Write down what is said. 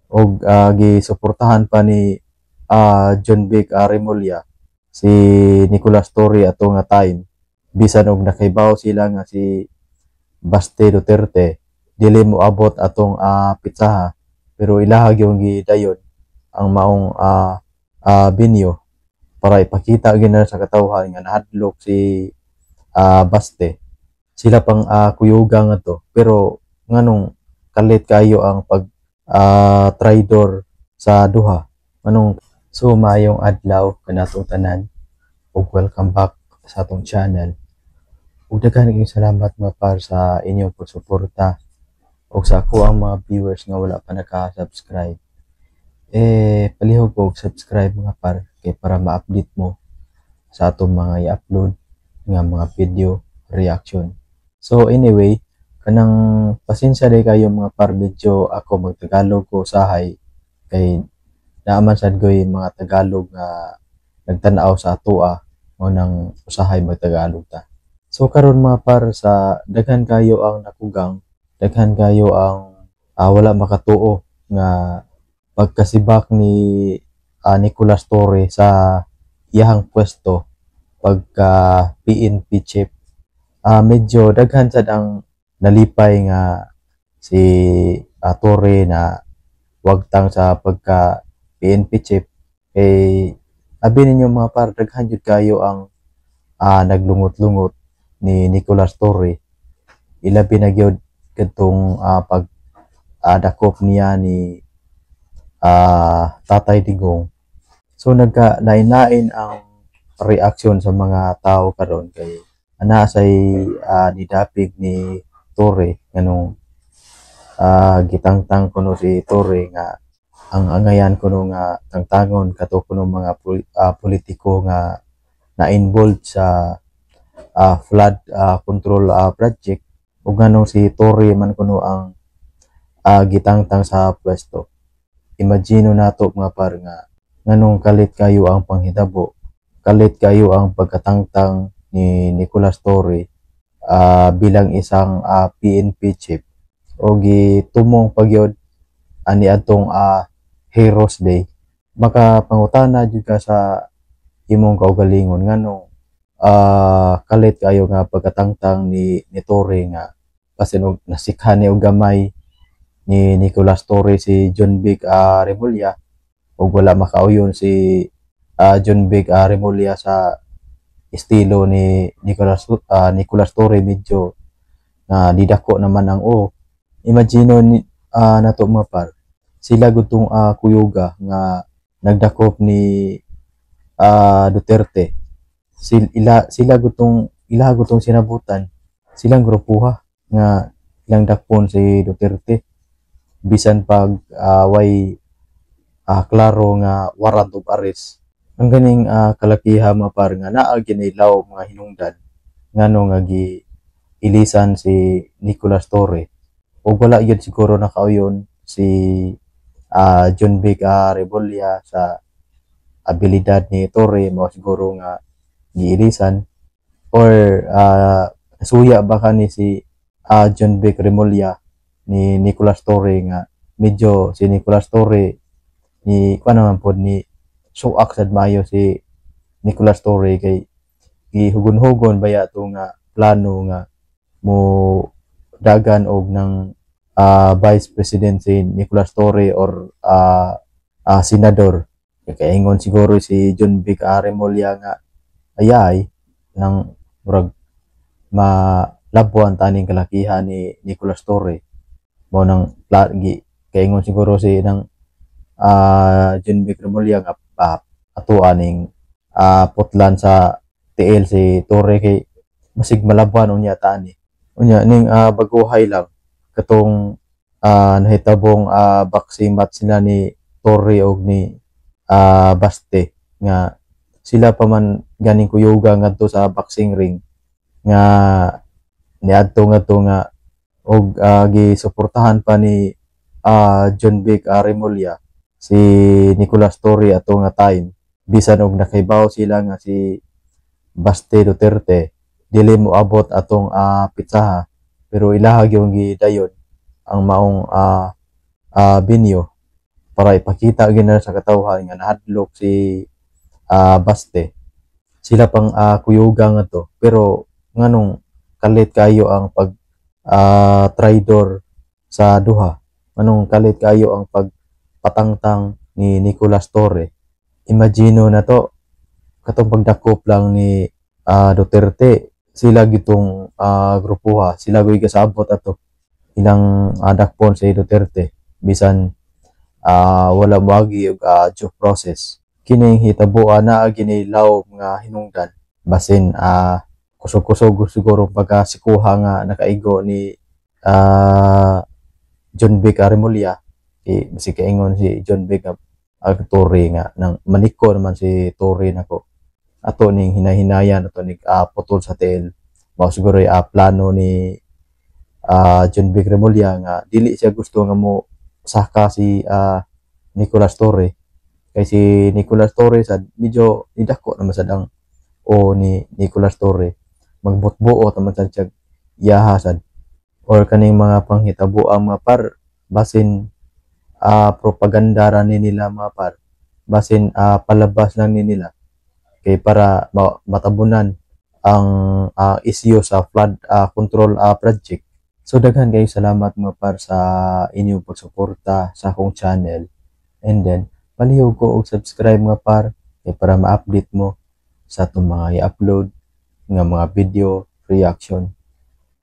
og gisuportahan pa ni John Vic Remulla si Nicolas Torre ato nga time bisan og nakaibaw sila nga si Baste Duterte dili mo abot atong pitsaha pero ilahag yung gidayon ang maong binyo para ipakita gina sa katawhan nga nahadlok si Baste. Sila pang kuyuga nga to pero nganong kalit kayo ang pag traidor sa duha. Anong so mayong adlaw kanatong tanan ug welcome back sa atong channel. Ug daghan kayong salamat mga par sa inyong pagsuporta ug sa ako ang mga viewers nga wala pa naka-subscribe. Palihog og subscribe mga par kay para ma-update mo sa atong mga i-upload nga mga video reaction. So anyway, kanang pasensya day kayo mga par, medyo ako magtagalog ko usahay kay naaman sad ko'y mga Tagalog nga nagtanaw sa atoa mo nang usahay magtagalog ta. So karon mga par, sa daghan kayo ang nakugang, daghan kayo ang wala makatuo nga pagkasibak ni Nicolas Torre sa iyahang pwesto pagka PNP chief. Medyo daghan sad ang nalipay nga si Torre na wagtang sa pagka PNP chief kay abi ninyo mga par, daghan jud kayo ang naglungot-lungot ni Nicolas Torre. Ilabi na gyud kadtong pag dakop niya ni Tatay Digong. So nagka-lain-lain ang reaksyon sa mga tao karon kay ana say nidapig ni Torre nganong gitangtang kuno si Torre nga ang angayan kuno nga tangtangon kato kuno mga politiko nga na-involved sa flood control project ug nganong si Torre man kuno ang gitangtang sa pwesto. Imagino nato mga par nga nganong kalit kayo ang panghitabo, kalit kayo ang pagkatangtang ni Nicolas Torre bilang isang PNP chief o gitumong pagyod ani adtong Heroes Day. Makapangutana jud ka sa imong kaugalingon nganong kalit kayo nga pagkatangtang ni Torre nga basin og nasikhan ni og gamay ni Nicolas Torre si John Vic Remulla ug wala makauyon si John Vic Remulla sa estilo ni Nicolas Torre, medyo didako naman ang imagino ni nato mga par, sila gutong kuyuga nga nagdakop ni Duterte. Sila gutong sinabutan, silang grupuha nga ilang dakpon si Duterte bisan pag way klaro nga warrant of arrest. Ang ganing kalakiha mga par nga naa ginilaw mga hinungdan ngano nga ilisan si Nicolas Torre ug wala gyud siguro nakauyon si John Vic Remulla sa abilidad ni Torre mo siguro nga giilisan or suya baka ni si John Vic Remulla ni Nicolas Torre nga medyo si Nicolas Torre ni kuan naman pod ni suak sad mayo si Nicolas Torre kay gihugon-hugon baya to nga plano nga mo dagan og ng Vice President si Nicolas Torre or senador. Kay ingon siguro si John Vic Remulla nga ayay nang murag malabuan taning kalakihan ni Nicolas Torre mo nang kay ingon siguro si nang John Vic Remulla nga ato aning putlan sa TL si Torre kay masig malabuan unya tani unya ning baguhay lang katong nahitabong boxing match sila ni Torre og ni Baste nga sila pa man ganing kuyuga ngadto sa boxing ring nga niadto nga og gisuportahan pa ni John Vic Remulla si Nicolas Torre ato nga time bisan og nakaibaw sila nga si Baste Duterte dili mo abot atong pitsaha pero ilahag yung gidayon ang maong binyo para ipakita gina sa katawhan nga nahadlok si Baste. Sila pang kuyuga nga to, pero nganong kalit kayo ang pag traidor sa duha, nganong kalit kayo ang pagpatangtang ni Nicolas Torre. Imagino na to, katong pagdakop lang ni Duterte, sila gitong grupuha, sila go'y kasabot ato ilang dakpon si Duterte bisan wala moagi og due process. Kining hitabuan na ginilaw nga hinungdan basin kusog-kusog siguro pagkasikuha nga nakaigo ni John Vic Remulla, si kaingon si John Vic Torre nga nang maniko naman si Torre nako ato ning hinahinayan ato ning putol sa tel mao siguro plano ni John Vic Remulla nga dili siya gusto nga mo saka si Nicolas Torre, kay si Nicolas Torre sad medyo nidako naman sad ang o ni Nicolas Torre magbutbuot naman sad siya iyaha sad or kaning mga panghitabo ang mga par basin propaganda ra ni nila mga par basin palabas lang ni nila kay para matabunan ang issue sa flood control project. So daghan kayo salamat mga par sa inyong pagsuporta sa akong channel, and then palihog ko og subscribe mga par kay para ma-update mo sa itong mga i-upload nga mga video reaction.